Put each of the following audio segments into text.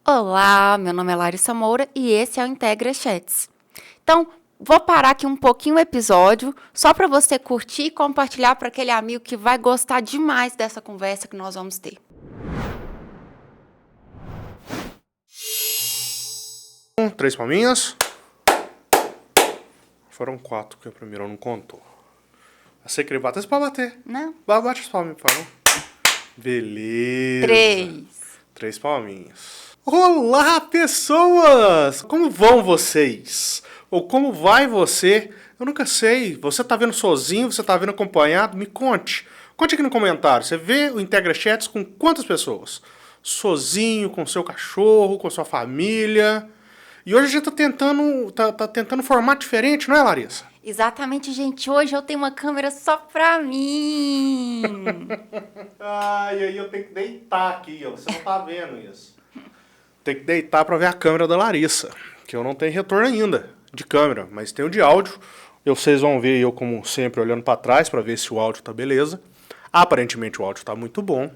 Olá, meu nome é Larissa Moura e esse é o Integra Chats. Então, vou parar aqui um pouquinho o episódio, só para você curtir e compartilhar para aquele amigo que vai gostar demais dessa conversa que nós vamos ter. Três palminhas. Foram 4, porque o primeiro não contou. Você queria bater, você pode bater. Não? Bate as palminhas, por favor. Beleza. 3 palminhas. Olá, pessoas! Como vão vocês? Ou como vai você? Eu nunca sei. Você tá vendo sozinho? Você tá vendo acompanhado? Me conte. Conte aqui no comentário. Você vê o Integra Chats com quantas pessoas? Sozinho, com seu cachorro, com sua família. E hoje a gente tá tentando um formato diferente, não é, Larissa? Exatamente, gente. Hoje eu tenho uma câmera só pra mim. Ai, aí eu tenho que deitar aqui, ó. Você não tá vendo isso. Tem que deitar pra ver a câmera da Larissa, que eu não tenho retorno ainda de câmera, mas tenho de áudio. Vocês vão ver eu, como sempre, olhando pra trás pra ver se o áudio tá beleza. Aparentemente o áudio tá muito bom.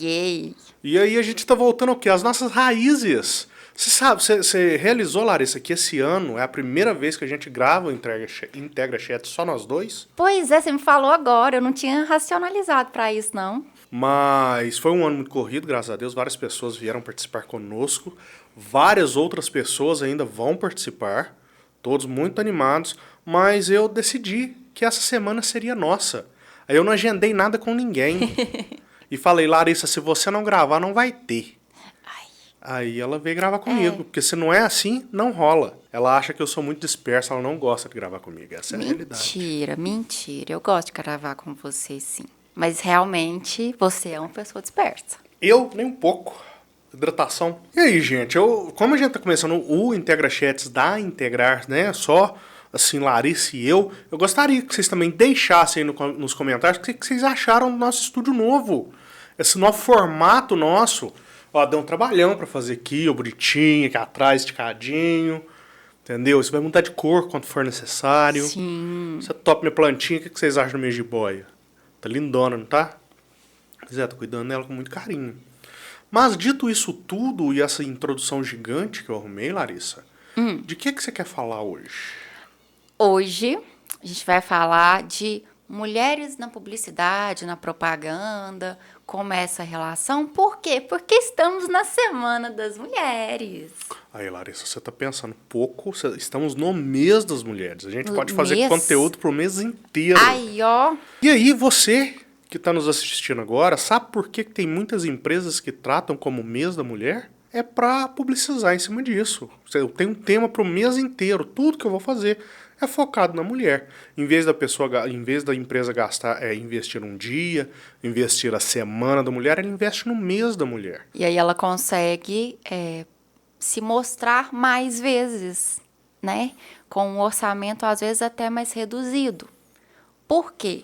Yay! E aí a gente tá voltando ao quê? As nossas raízes. Você sabe, você realizou, Larissa, que esse ano é a primeira vez que a gente grava o Integra Chat só nós dois? Pois é, você me falou agora, eu não tinha racionalizado pra isso, não. Mas foi um ano muito corrido, graças a Deus. Várias pessoas vieram participar conosco. Várias outras pessoas ainda vão participar. Todos muito animados. Mas eu decidi que essa semana seria nossa. Aí eu não agendei nada com ninguém. E falei, Larissa, se você não gravar, não vai ter. Aí ela veio gravar comigo, porque se não é assim, não rola. Ela acha que eu sou muito dispersa, ela não gosta de gravar comigo. Essa é a realidade. Mentira. Eu gosto de gravar com você, sim. Mas realmente você é uma pessoa dispersa. Eu, nem um pouco. Hidratação. E aí, gente, como a gente tá começando o Integra Chats da Integrar, né, só assim, Larissa e eu gostaria que vocês também deixassem aí nos comentários o que vocês acharam do nosso estúdio novo. Esse novo formato nosso. Ó, deu um trabalhão pra fazer aqui, ó, bonitinho, aqui atrás, esticadinho. Entendeu? Isso vai mudar de cor quando for necessário. Sim. Você topa minha plantinha, o que vocês acham do minha jiboia? Tá lindona, não tá? Pois é, tô cuidando dela com muito carinho. Mas dito isso tudo e essa introdução gigante que eu arrumei, Larissa, de que você quer falar hoje? Hoje a gente vai falar de mulheres na publicidade, na propaganda, como é essa relação. Por quê? Porque estamos na Semana das Mulheres. Aí, Larissa, você tá pensando pouco. Estamos no mês das mulheres. A gente pode fazer Mês? conteúdo pro mês inteiro. Aí, ó. E aí, você que está nos assistindo agora, sabe por que tem muitas empresas que tratam como mês da mulher? É para publicizar em cima disso. Eu tenho um tema para o mês inteiro. Tudo que eu vou fazer é focado na mulher. Em vez da empresa investir um dia, investir a semana da mulher, ela investe no mês da mulher. E aí ela consegue se mostrar mais vezes, né? Com um orçamento, às vezes, até mais reduzido. Por quê?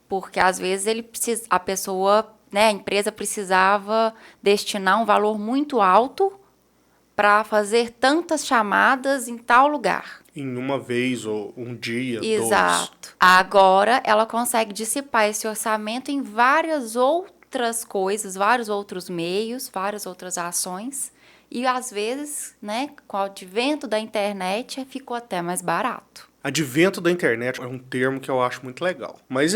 Porque, às vezes, a pessoa, né, a empresa precisava destinar um valor muito alto para fazer tantas chamadas em tal lugar. Em uma vez ou um dia, Exato. 2. Agora, ela consegue dissipar esse orçamento em várias outras coisas, vários outros meios, várias outras ações. E, às vezes, né, com o advento da internet, ficou até mais barato. Advento da internet é um termo que eu acho muito legal. Mas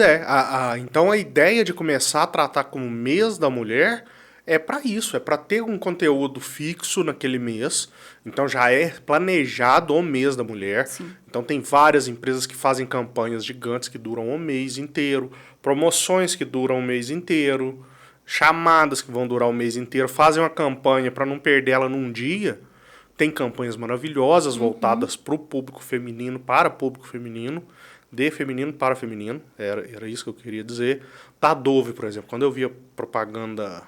então a ideia de começar a tratar como mês da mulher é para isso, é para ter um conteúdo fixo naquele mês. Então já é planejado o mês da mulher. Sim. Então tem várias empresas que fazem campanhas gigantes que duram um mês inteiro, promoções que duram um mês inteiro, chamadas que vão durar um mês inteiro, fazem uma campanha para não perder ela num dia. Tem campanhas maravilhosas voltadas para o público feminino, para público feminino, de feminino para feminino. Era isso que eu queria dizer. Da Dove, por exemplo, quando eu via propaganda,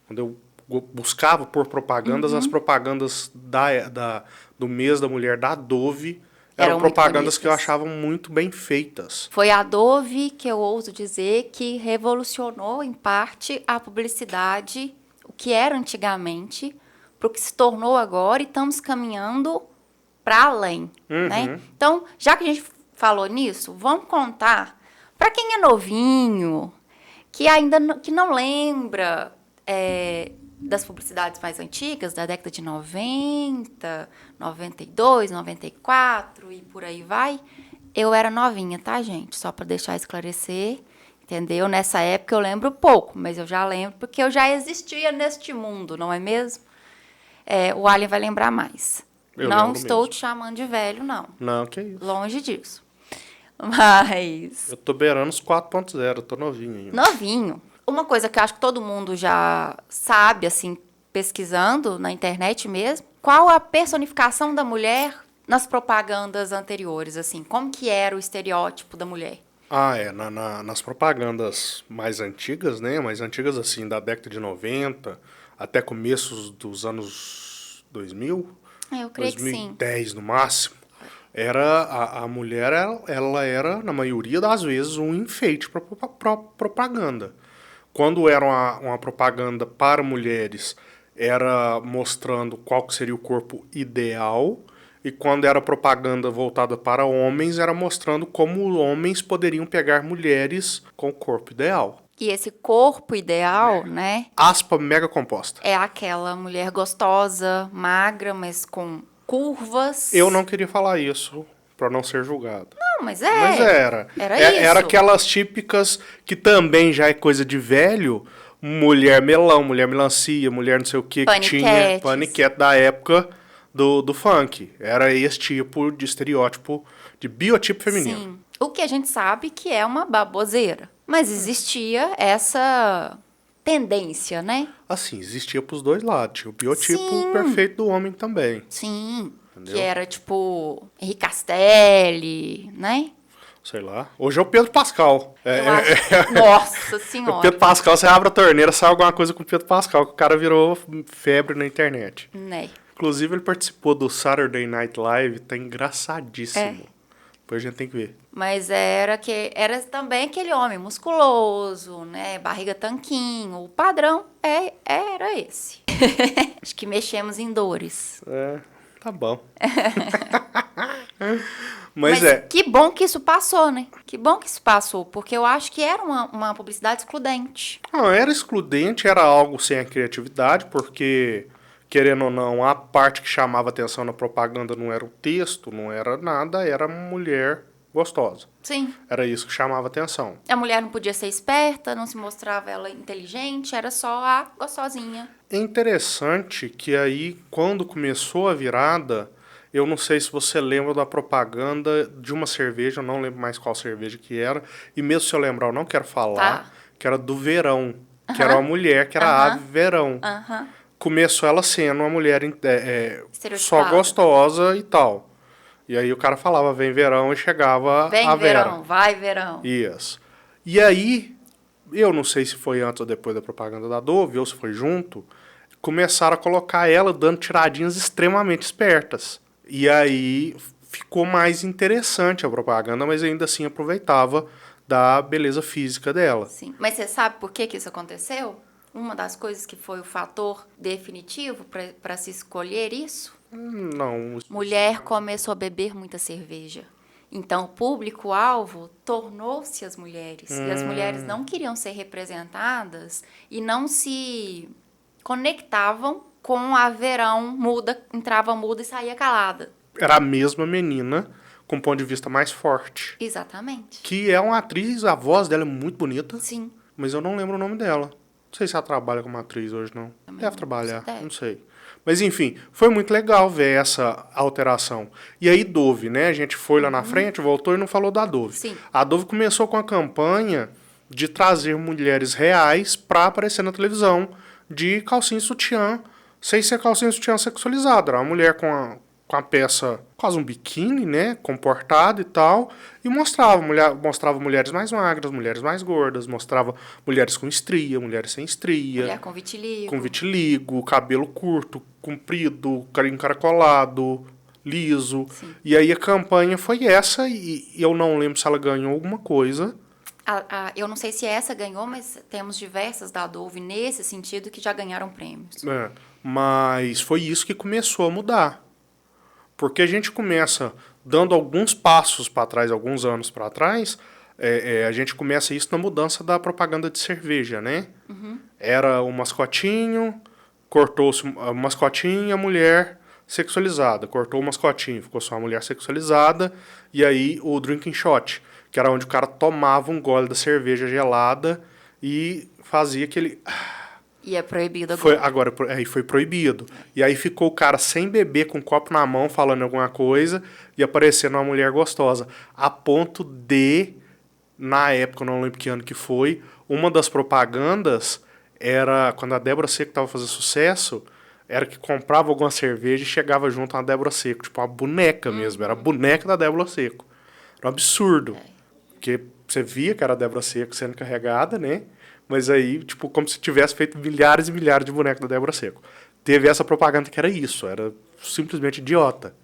quando eu buscava por propagandas, as propagandas do mês da mulher da Dove eram propagandas que eu achava muito bem feitas. Foi a Dove que eu ouso dizer que revolucionou, em parte, a publicidade, o que era antigamente, para o que se tornou agora, e estamos caminhando para além, né? Então, já que a gente falou nisso, vamos contar para quem é novinho, que ainda que não lembra das publicidades mais antigas, da década de 90, 92, 94 e por aí vai, eu era novinha, tá, gente? Só para deixar esclarecer, entendeu? Nessa época eu lembro pouco, mas eu já lembro porque eu já existia neste mundo, não é mesmo? O Alien vai lembrar mais. Eu não lembro estou mesmo. te chamando de velho, não. Não, que isso. Longe disso. Mas... Eu tô beirando os 4.0, eu tô novinho ainda. novinho. Uma coisa que eu acho que todo mundo já sabe, assim, pesquisando na internet mesmo, qual a personificação da mulher nas propagandas anteriores, assim? Como que era o estereótipo da mulher? Nas propagandas mais antigas, né? Mais antigas, assim, da década de 90 até começos dos anos 2000, Eu creio que sim. 2010 no máximo, a mulher, ela era, na maioria das vezes, um enfeite para propaganda. Quando era uma propaganda para mulheres, era mostrando qual que seria o corpo ideal, e quando era propaganda voltada para homens, era mostrando como homens poderiam pegar mulheres com o corpo ideal. E esse corpo ideal, né, Aspa mega composta. é aquela mulher gostosa, magra, mas com curvas. Eu não queria falar isso para não ser julgado. Não, mas Mas era. Era isso. Era aquelas típicas que também já é coisa de velho. Mulher melão, mulher melancia, mulher não sei o que tinha. Paniquetes. Paniquete da época do funk. Era esse tipo de estereótipo, de biotipo feminino. Sim. O que a gente sabe que é uma baboseira. Mas existia essa tendência, né? Assim, existia pros dois lados. Tinha o biotipo Sim. perfeito do homem também. Sim. Entendeu? Que era tipo Henrique Castelli, né? Sei lá. Hoje é o Pedro Pascal. Eu acho... Nossa O senhora. Pedro Pascal, você abre a torneira, sai alguma coisa com o Pedro Pascal, que o cara virou febre na internet. Né? Inclusive, ele participou do Saturday Night Live, tá engraçadíssimo. Depois a gente tem que ver. Mas era também aquele homem musculoso, né? Barriga tanquinho. O padrão era esse. Acho que mexemos em dores. Tá bom. Mas que bom que isso passou, né? Que bom que isso passou, porque eu acho que era uma publicidade excludente. Não, era excludente, era algo sem a criatividade, porque, querendo ou não, a parte que chamava atenção na propaganda não era o texto, não era nada, era mulher gostosa. Sim. Era isso que chamava atenção. A mulher não podia ser esperta, não se mostrava ela inteligente, era só a gostosinha. É interessante que aí, quando começou a virada, eu não sei se você lembra da propaganda de uma cerveja, eu não lembro mais qual cerveja que era, e mesmo se eu lembrar, eu não quero falar, que era do Verão, que era uma mulher, que era a ave Verão. Começou ela sendo uma mulher só gostosa e tal. E aí o cara falava, vem verão, e chegava vem a Vera. Verão, vai verão. Isso. E aí, eu não sei se foi antes ou depois da propaganda da Dove, ou se foi junto, começaram a colocar ela dando tiradinhas extremamente espertas. E aí ficou mais interessante a propaganda, mas ainda assim aproveitava da beleza física dela. Sim. Mas você sabe por que isso aconteceu? Uma das coisas que foi o fator definitivo para se escolher isso? Não. Mulher começou a beber muita cerveja. Então, o público-alvo tornou-se as mulheres. E as mulheres não queriam ser representadas e não se conectavam com a Verão muda, entrava muda e saía calada. Era a mesma menina, com um ponto de vista mais forte. Exatamente. Que é uma atriz, a voz dela é muito bonita. Sim. Mas eu não lembro o nome dela. Não sei se ela trabalha como atriz hoje, não. Deve trabalhar, não sei. Mas, enfim, foi muito legal ver essa alteração. E aí, Dove, né? A gente foi lá na frente, voltou e não falou da Dove. Sim. A Dove começou com a campanha de trazer mulheres reais para aparecer na televisão de calcinha e sutiã, sem ser calcinha e sutiã sexualizada. Era uma mulher com a peça, quase um biquíni, né? Comportada e tal. E mostrava mulheres mais magras, mulheres mais gordas, mostrava mulheres com estria, mulheres sem estria. Mulher com vitiligo. Com vitiligo, cabelo curto, comprido, encaracolado, liso. Sim. E aí a campanha foi essa, e eu não lembro se ela ganhou alguma coisa. Eu não sei se essa ganhou, mas temos diversas da Dove nesse sentido que já ganharam prêmios. Mas foi isso que começou a mudar. Porque a gente começa dando alguns passos para trás, alguns anos para trás, a gente começa isso na mudança da propaganda de cerveja, né? Era o mascotinho, cortou-se o mascotinho e a mulher sexualizada. Cortou o mascotinho, ficou só a mulher sexualizada. E aí o drinking shot, que era onde o cara tomava um gole da cerveja gelada e fazia aquele... E é proibido agora. Aí foi proibido. E aí ficou o cara sem beber, com o copo na mão, falando alguma coisa e aparecendo uma mulher gostosa. A ponto de, na época, eu não lembro que ano que foi, uma das propagandas era, quando a Débora Seco estava fazendo sucesso, era que comprava alguma cerveja e chegava junto a uma Débora Seco. Tipo, uma boneca mesmo. Era a boneca da Débora Seco. Era um absurdo. Porque você via que era a Débora Seco sendo carregada, né? Mas aí, tipo, como se tivesse feito milhares e milhares de bonecos da Débora Seco. Teve essa propaganda que era isso, era simplesmente idiota.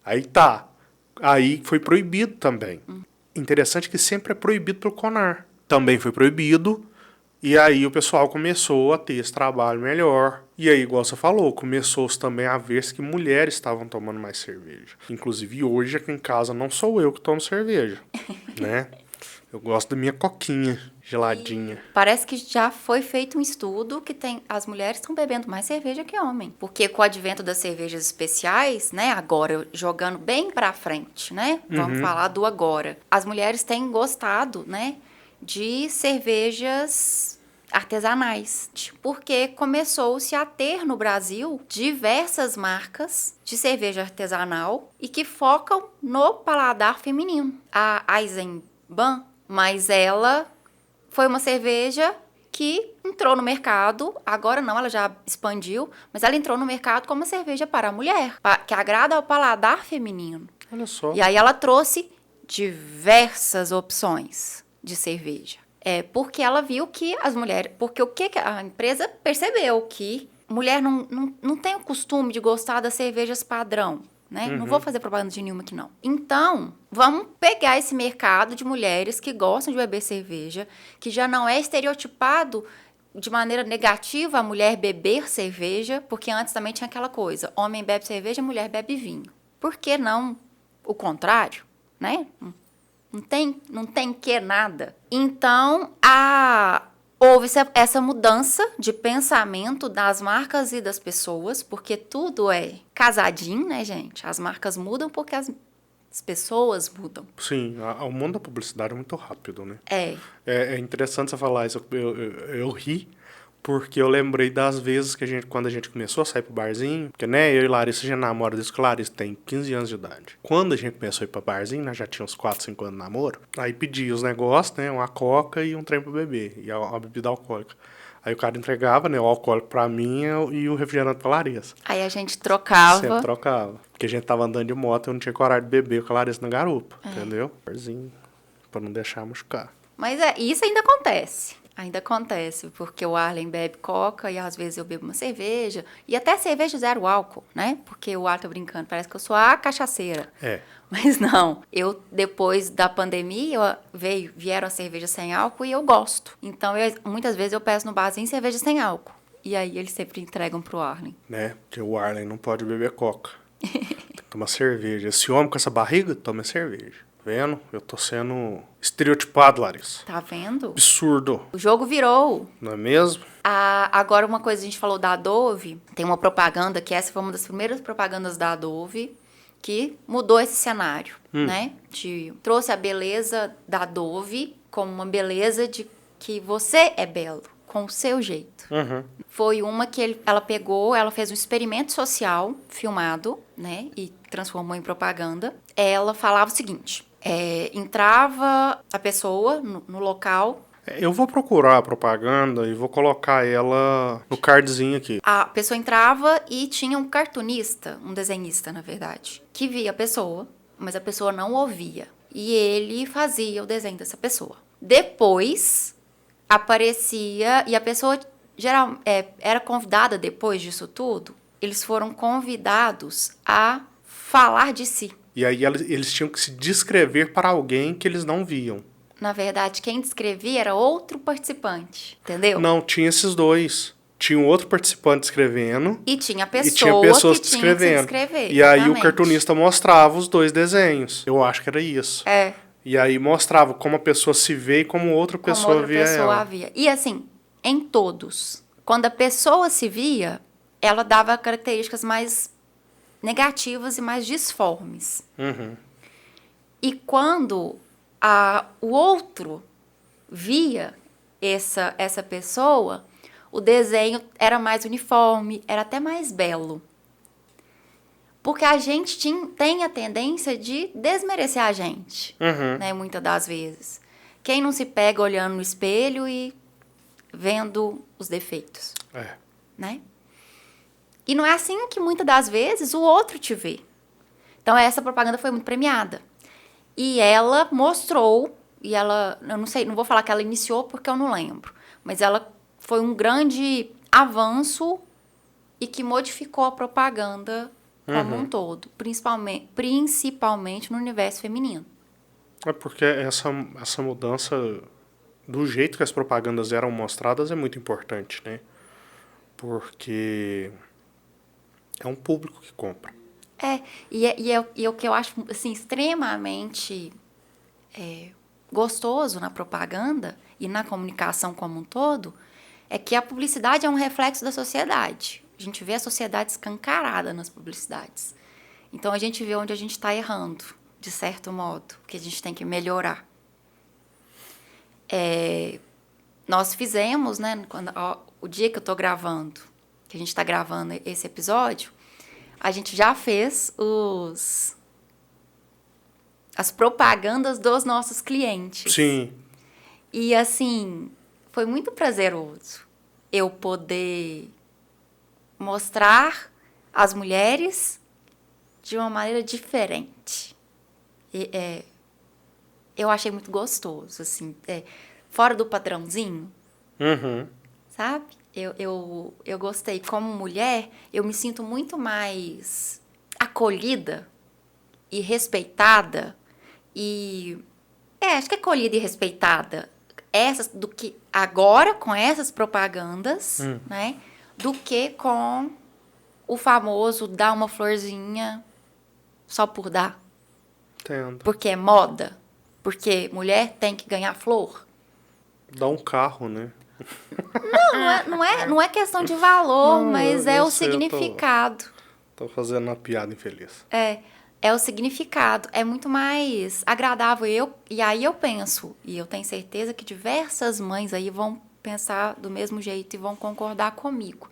Aí tá. Aí foi proibido também. Interessante que sempre é proibido pelo CONAR. Também foi proibido. E aí o pessoal começou a ter esse trabalho melhor. E aí, igual você falou, começou também a ver que mulheres estavam tomando mais cerveja. Inclusive hoje aqui em casa não sou eu que tomo cerveja, né? Eu gosto da minha coquinha geladinha. Parece que já foi feito um estudo que as mulheres estão bebendo mais cerveja que homem. Porque com o advento das cervejas especiais, né, agora jogando bem pra frente, né? Vamos falar do agora. As mulheres têm gostado, né, de cervejas artesanais, porque começou-se a ter no Brasil diversas marcas de cerveja artesanal e que focam no paladar feminino. A Eisenbahn, mas ela foi uma cerveja que entrou no mercado, agora não, ela já expandiu, mas ela entrou no mercado como uma cerveja para a mulher, que agrada ao paladar feminino. Olha só. E aí ela trouxe diversas opções de cerveja. Porque ela viu que as mulheres... Porque o que a empresa percebeu? Que mulher não tem o costume de gostar das cervejas padrão, né? Não vou fazer propaganda de nenhuma aqui, não. Então, vamos pegar esse mercado de mulheres que gostam de beber cerveja, que já não é estereotipado de maneira negativa a mulher beber cerveja, porque antes também tinha aquela coisa, homem bebe cerveja, mulher bebe vinho. Por que não o contrário, né? Não tem que nada. Então, houve essa mudança de pensamento das marcas e das pessoas, porque tudo é casadinho, né, gente? As marcas mudam porque as pessoas mudam. Sim, o mundo da publicidade é muito rápido, né? É. É interessante você falar isso. Eu ri, porque eu lembrei das vezes que quando a gente começou a sair pro barzinho, porque, né, eu e Larissa já namora desde que Larissa tem 15 anos de idade. Quando a gente começou a ir pro barzinho, nós já tinha uns 4, 5 anos de namoro, aí pedia os negócios, né, uma coca e um trem pro bebê, e a bebida alcoólica. Aí o cara entregava, né, o alcoólico pra mim e o refrigerante pra Larissa. Aí a gente trocava. Sempre trocava. Porque a gente tava andando de moto e eu não tinha coragem de beber com a Larissa na garupa, entendeu? Barzinho, pra não deixar machucar. Mas isso ainda acontece. Ainda acontece, porque o Arlen bebe coca e às vezes eu bebo uma cerveja. E até cerveja zero álcool, né? Porque o Arlen tá brincando, parece que eu sou a cachaceira. Mas não, depois da pandemia, vieram as cervejas sem álcool e eu gosto. Então, muitas vezes eu peço no barzinho cerveja sem álcool. E aí eles sempre entregam pro Arlen. Né? Porque o Arlen não pode beber coca. Tem que tomar cerveja. Esse homem com essa barriga, toma cerveja. Vendo? Eu tô sendo estereotipado, Larissa. Tá vendo? Absurdo. O jogo virou. Não é mesmo? Agora, uma coisa, a gente falou da Adobe. Tem uma propaganda, que essa foi uma das primeiras propagandas da Adobe, que mudou esse cenário, né? Trouxe a beleza da Adobe como uma beleza de que você é belo, com o seu jeito. Foi uma que ela fez um experimento social filmado, né? E transformou em propaganda. Ela falava o seguinte... entrava a pessoa no local. Eu vou procurar a propaganda e vou colocar ela no cardzinho aqui. A pessoa entrava e tinha um cartunista, um desenhista, na verdade, que via a pessoa, mas a pessoa não ouvia. E ele fazia o desenho dessa pessoa. Depois, aparecia, e a pessoa era convidada depois disso tudo, eles foram convidados a falar de si. E aí eles tinham que se descrever para alguém que eles não viam. Na verdade, quem descrevia era outro participante, entendeu? Não, tinha esses dois. Tinha um outro participante escrevendo. E tinha pessoas que tinha que se descrever. E aí o cartunista mostrava os dois desenhos. Eu acho que era isso. E aí mostrava como a pessoa se vê e como outra pessoa via ela. E assim, em todos. Quando a pessoa se via, ela dava características mais negativas e mais disformes. Uhum. E quando o outro via essa pessoa, o desenho era mais uniforme, era até mais belo. Porque a gente tem a tendência de desmerecer a gente, né, muitas das vezes. Quem não se pega olhando no espelho e vendo os defeitos, né? E não é assim que muitas das vezes o outro te vê. Então essa propaganda foi muito premiada. E ela mostrou, e ela, eu não sei, não vou falar que ela iniciou porque eu não lembro, mas ela foi um grande avanço e que modificou a propaganda como um todo, principalmente no universo feminino. É porque essa mudança do jeito que as propagandas eram mostradas é muito importante, né? Porque é um público que compra. E o que eu acho assim, extremamente gostoso na propaganda e na comunicação como um todo é que a publicidade é um reflexo da sociedade. A gente vê a sociedade escancarada nas publicidades. Então, a gente vê onde a gente está errando, de certo modo, que a gente tem que melhorar. Nós fizemos, né, o dia que eu estou gravando, que a gente está gravando esse episódio, a gente já fez as propagandas dos nossos clientes. Sim. E, assim, foi muito prazeroso eu poder mostrar as mulheres de uma maneira diferente. Eu achei muito gostoso, assim, fora do padrãozinho, sabe? Eu gostei. Como mulher, eu me sinto muito mais acolhida e respeitada acho que acolhida e respeitada do que agora com essas propagandas, né? Do que com o famoso dar uma florzinha só por dar. Entendo. Porque é moda. Porque mulher tem que ganhar flor. Dá um carro, né? Não é questão de valor, Não, mas eu o sei, significado. Tô fazendo uma piada infeliz. É o significado. É muito mais agradável. E aí eu penso, e eu tenho certeza que diversas mães aí vão pensar do mesmo jeito e vão concordar comigo.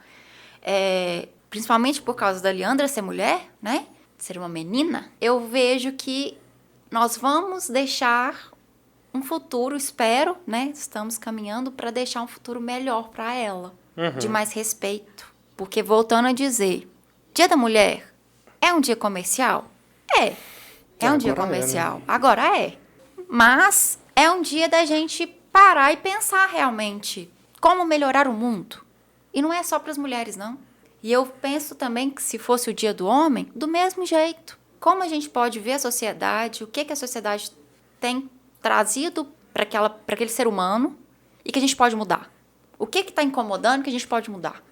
Principalmente por causa da Leandra ser mulher, né? Ser uma menina, eu vejo que nós vamos deixar um futuro, espero, né? Estamos caminhando para deixar um futuro melhor para ela, de mais respeito. Porque, voltando a dizer, Dia da Mulher é um dia comercial? É um dia comercial. Né? Agora é. Mas é um dia da gente parar e pensar realmente como melhorar o mundo. E não é só para as mulheres, não. E eu penso também que se fosse o dia do homem, do mesmo jeito. Como a gente pode ver a sociedade, o que a sociedade tem trazido para aquele ser humano e que a gente pode mudar. O que está incomodando que a gente pode mudar.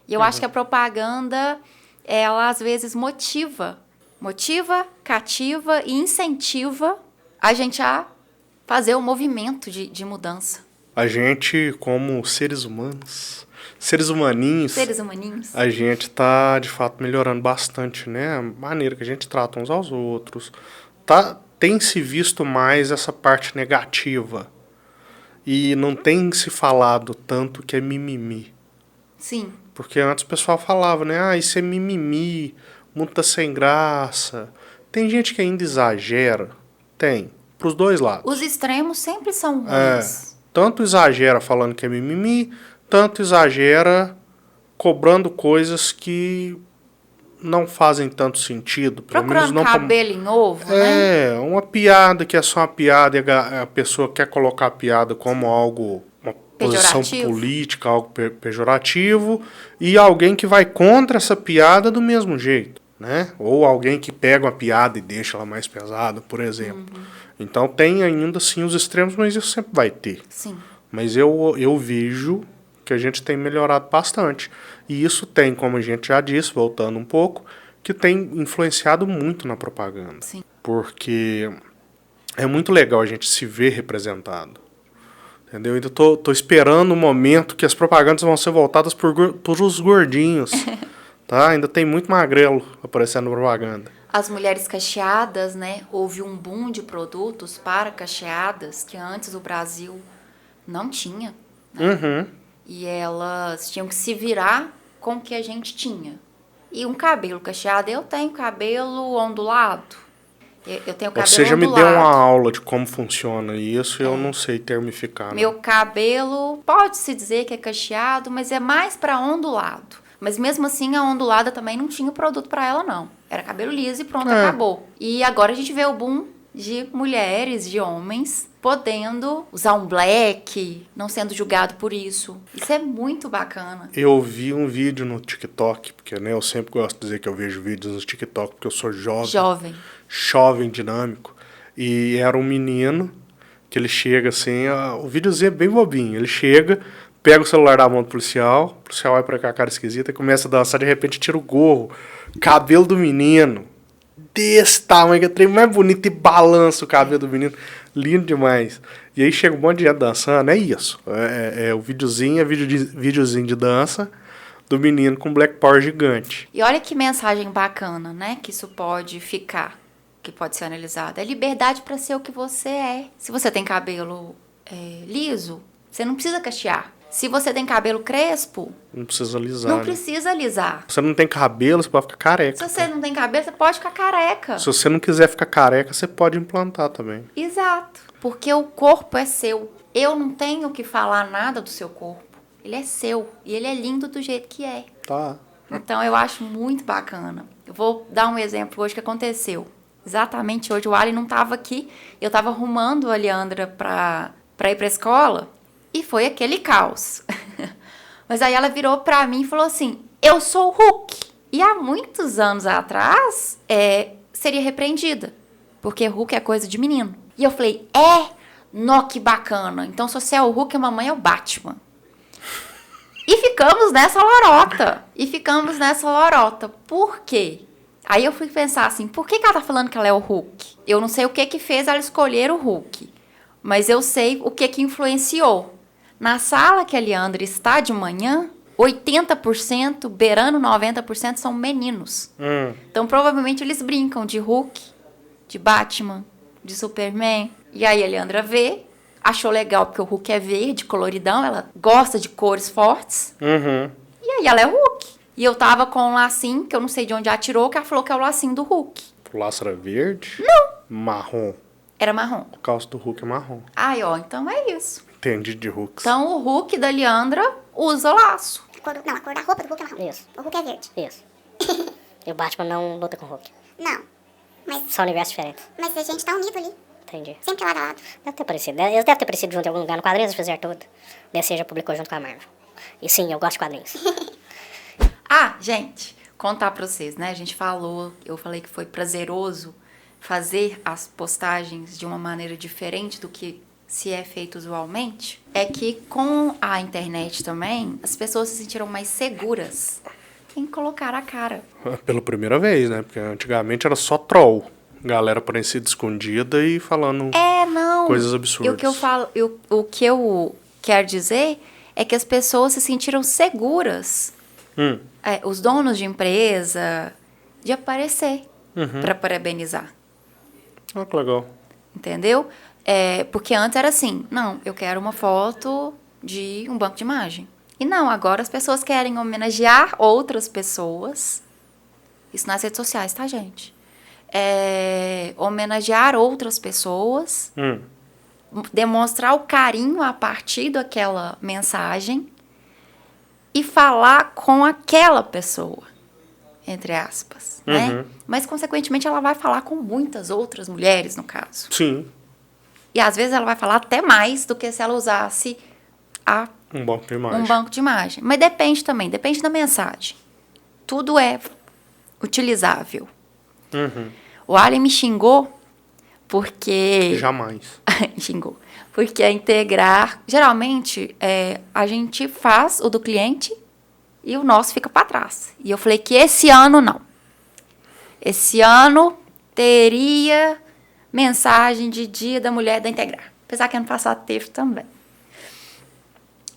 E eu acho que a propaganda, ela às vezes motiva, cativa e incentiva a gente a fazer o movimento de mudança. A gente, como seres humaninhos, a gente tá, de fato, melhorando bastante, né? A maneira que a gente trata uns aos outros. Tem se visto mais essa parte negativa. E não tem se falado tanto que é mimimi. Sim. Porque antes o pessoal falava, né? Isso é mimimi, muito tá sem graça. Tem gente que ainda exagera. Tem. Pros dois lados. Os extremos sempre são ruins. Tanto exagera falando que é mimimi, tanto exagera cobrando coisas que não fazem tanto sentido. Procurando cabelo em ovo, né? Uma piada que é só uma piada e a pessoa quer colocar a piada como algo, uma posição política, algo pejorativo, e alguém que vai contra essa piada do mesmo jeito, né? Ou alguém que pega uma piada e deixa ela mais pesada, por exemplo. Então tem ainda sim os extremos, mas isso sempre vai ter. Sim. Mas eu vejo que a gente tem melhorado bastante. E isso tem, como a gente já disse, voltando um pouco, que tem influenciado muito na propaganda. Sim. Porque é muito legal a gente se ver representado. Entendeu? Ainda tô esperando o momento que as propagandas vão ser voltadas por os gordinhos. tá? Ainda tem muito magrelo aparecendo na propaganda. As mulheres cacheadas, né? Houve um boom de produtos para cacheadas que antes o Brasil não tinha. Uhum. E elas tinham que se virar com o que a gente tinha. E um cabelo cacheado, eu tenho cabelo ondulado. Eu tenho cabelo Você já me ondulado. deu uma aula de como funciona isso e eu não sei termificar. Meu cabelo pode-se dizer que é cacheado, mas é mais para ondulado. Mas mesmo assim, a ondulada também não tinha produto para ela, não. Era cabelo liso e pronto, acabou. E agora a gente vê o boom de mulheres, de homens, podendo usar um black, não sendo julgado por isso. Isso é muito bacana. Eu vi um vídeo no TikTok, porque né, eu sempre gosto de dizer que eu vejo vídeos no TikTok, porque eu sou jovem, dinâmico. E era um menino que ele chega assim, o videozinho é bem bobinho. Ele chega, pega o celular da mão do policial, o policial vai pra cá, cara esquisita, e começa a dançar, de repente tira o gorro, cabelo do menino, desse tamanho, que é o trem mais bonito, e balança o cabelo do menino, lindo demais. E aí chega um monte de gente dançando, é isso. O videozinho, videozinho de dança do menino com Black Power gigante. E olha que mensagem bacana, né? Que isso pode ficar, que pode ser analisado. É liberdade para ser o que você é. Se você tem cabelo liso, você não precisa cachear. Se você tem cabelo crespo, não precisa alisar. Não precisa alisar. Se você não tem cabelo, você pode ficar careca. Se você não tem cabelo, você pode ficar careca. Se você não quiser ficar careca, você pode implantar também. Exato. Porque o corpo é seu. Eu não tenho que falar nada do seu corpo. Ele é seu. E ele é lindo do jeito que é. Tá. Então, eu acho muito bacana. Eu vou dar um exemplo hoje que aconteceu. Exatamente hoje. O Ali não estava aqui. Eu estava arrumando a Leandra para ir para a escola. E foi aquele caos. Mas aí ela virou pra mim e falou assim, eu sou o Hulk. E há muitos anos atrás, seria repreendida. Porque Hulk é coisa de menino. E eu falei, nó, que bacana. Então, se você é o Hulk, a mamãe é o Batman. E ficamos nessa lorota. Por quê? Aí eu fui pensar assim, por que ela tá falando que ela é o Hulk? Eu não sei o que fez ela escolher o Hulk. Mas eu sei o que influenciou. Na sala que a Leandra está de manhã, 80%, beirando 90% são meninos. Então, provavelmente, eles brincam de Hulk, de Batman, de Superman. E aí, a Leandra vê, achou legal, porque o Hulk é verde, coloridão, ela gosta de cores fortes. E aí, ela é o Hulk. E eu tava com um lacinho, que eu não sei de onde ela tirou, que ela falou que é o lacinho do Hulk. O laço era verde? Não. Marrom. Era marrom. O calço do Hulk é marrom. Aí, ó, então é isso. Entendi de Hulks. Então, o Hulk da Leandra usa laço. A cor da roupa do Hulk é marrom. Isso. O Hulk é verde. Isso. E o Batman não luta com o Hulk. Não. Mas São universos diferentes. a gente tá unido ali. Entendi. Sempre lado a lado. Deve ter aparecido. Eles devem ter aparecido junto em algum lugar no quadrinho, eles fizeram tudo. DC já publicou junto com a Marvel. E sim, eu gosto de quadrinhos. Gente, contar pra vocês, né? Eu falei que foi prazeroso fazer as postagens de uma maneira diferente do que se é feito usualmente. É que com a internet também, as pessoas se sentiram mais seguras em colocar a cara. Pela primeira vez, né? Porque antigamente era só troll. Galera parecida escondida e falando coisas absurdas. E o que eu quero dizer é que as pessoas se sentiram seguras. Os donos de empresa, de aparecer para parabenizar. Que legal. Entendeu? Porque antes era assim, não, eu quero uma foto de um banco de imagem. E não, agora as pessoas querem homenagear outras pessoas. Isso nas redes sociais, tá, gente? Homenagear outras pessoas. Demonstrar o carinho a partir daquela mensagem. E falar com aquela pessoa. Entre aspas, né? Mas, consequentemente, ela vai falar com muitas outras mulheres, no caso. Sim. E, às vezes, ela vai falar até mais do que se ela usasse um banco de imagem. Um banco de imagem. Mas depende também, depende da mensagem. Tudo é utilizável. O Ali me xingou porque... Jamais. Xingou. Porque a Integrar, geralmente, a gente faz o do cliente e o nosso fica para trás. E eu falei que esse ano não. Esse ano teria mensagem de Dia da Mulher da Integrar. Apesar que ano passado teve também.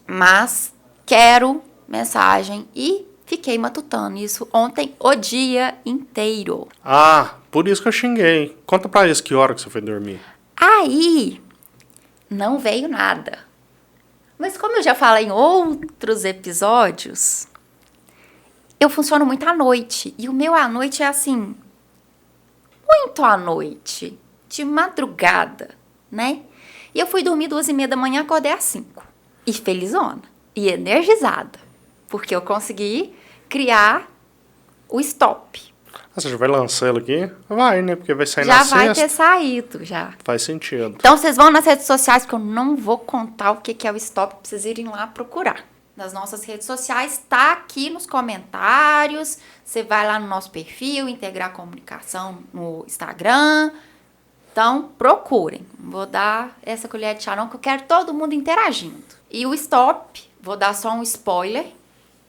Mas quero mensagem e Fiquei matutando isso ontem o dia inteiro. Ah, por isso que eu xinguei. Conta pra eles que hora que você foi dormir. Aí, não veio nada. Mas como eu já falei em outros episódios, eu funciono muito à noite. E o meu à noite é assim, muito à noite, de madrugada, né? E eu fui dormir 2h30 da manhã, acordei às 5. E felizona, e energizada. Porque eu consegui criar o stop. Ah, você já vai lançar ele aqui? Vai, né? Porque vai sair Já na vai sexta. ter saído, já. Faz sentido. Então, vocês vão nas redes sociais, porque eu não vou contar o que é o stop, pra vocês irem lá procurar. Nas nossas redes sociais, tá aqui nos comentários. Você vai lá no nosso perfil, Integrar Comunicação no Instagram. Então, procurem. Não vou dar essa colher de chá não, que eu quero todo mundo interagindo. E o stop, vou dar só um spoiler,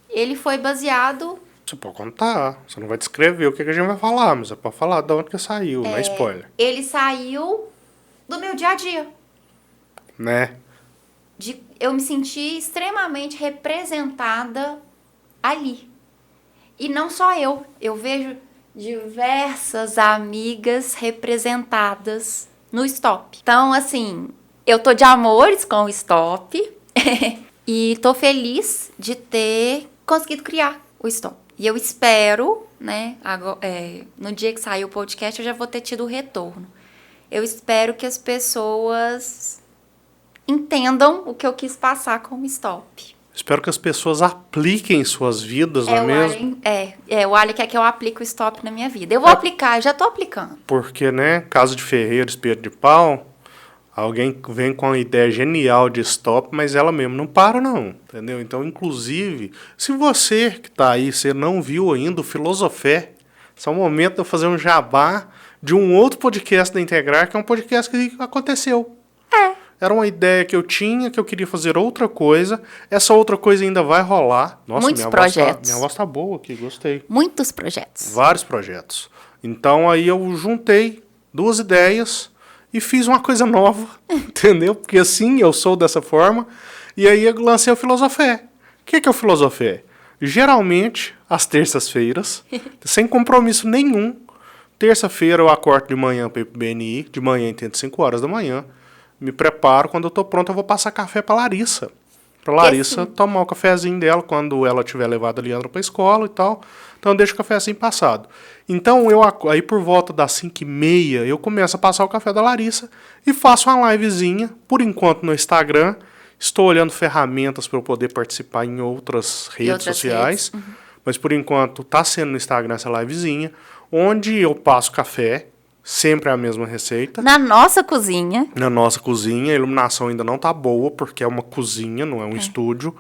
ele foi baseado... Você pode contar. Você não vai descrever o que a gente vai falar, mas você pode falar de onde que saiu, não é spoiler. Ele saiu do meu dia a dia. Né? Eu me senti extremamente representada ali. E não só eu vejo diversas amigas representadas no stop. Então, assim, eu tô de amores com o stop e tô feliz de ter conseguido criar o stop. E eu espero, né, no dia que sair o podcast eu já vou ter tido o retorno. Eu espero que as pessoas entendam o que eu quis passar com o stop. Espero que as pessoas apliquem em suas vidas, não é mesmo? O Ali quer que eu aplique o stop na minha vida. Eu vou aplicar, eu já tô aplicando. Porque, né, caso de ferreiro, espeto de pau, alguém vem com uma ideia genial de stop, mas ela mesmo não para, não. Entendeu? Então, inclusive, se você que tá aí, você não viu ainda o Filosofé, esse é o momento de eu fazer um jabá de um outro podcast da Integrar, que é um podcast que aconteceu. Era uma ideia que eu tinha, que eu queria fazer outra coisa. Essa outra coisa ainda vai rolar. Nossa, Muitos projetos. Minha voz tá boa aqui, gostei. Muitos projetos. Vários projetos. Então aí eu juntei 2 ideias e fiz uma coisa nova, entendeu? Porque assim eu sou dessa forma. E aí eu lancei o Filosofé. O que é o Filosofé? Geralmente, às terças-feiras, sem compromisso nenhum. Terça-feira eu acordo de manhã para ir pro BNI, de manhã entendo 5 horas da manhã. Me preparo, quando eu tô pronto eu vou passar café pra Larissa. Pra Larissa tomar o cafezinho dela quando ela tiver levado a Leandra pra escola e tal. Então eu deixo o cafezinho passado. Então aí por volta das 5h30 eu começo a passar o café da Larissa e faço uma livezinha, por enquanto no Instagram. Estou olhando ferramentas para eu poder participar em outras redes sociais. Uhum. Mas por enquanto tá sendo no Instagram essa livezinha, onde eu passo café. Sempre a mesma receita. Na nossa cozinha. Na nossa cozinha. A iluminação ainda não tá boa, porque é uma cozinha, não é um estúdio.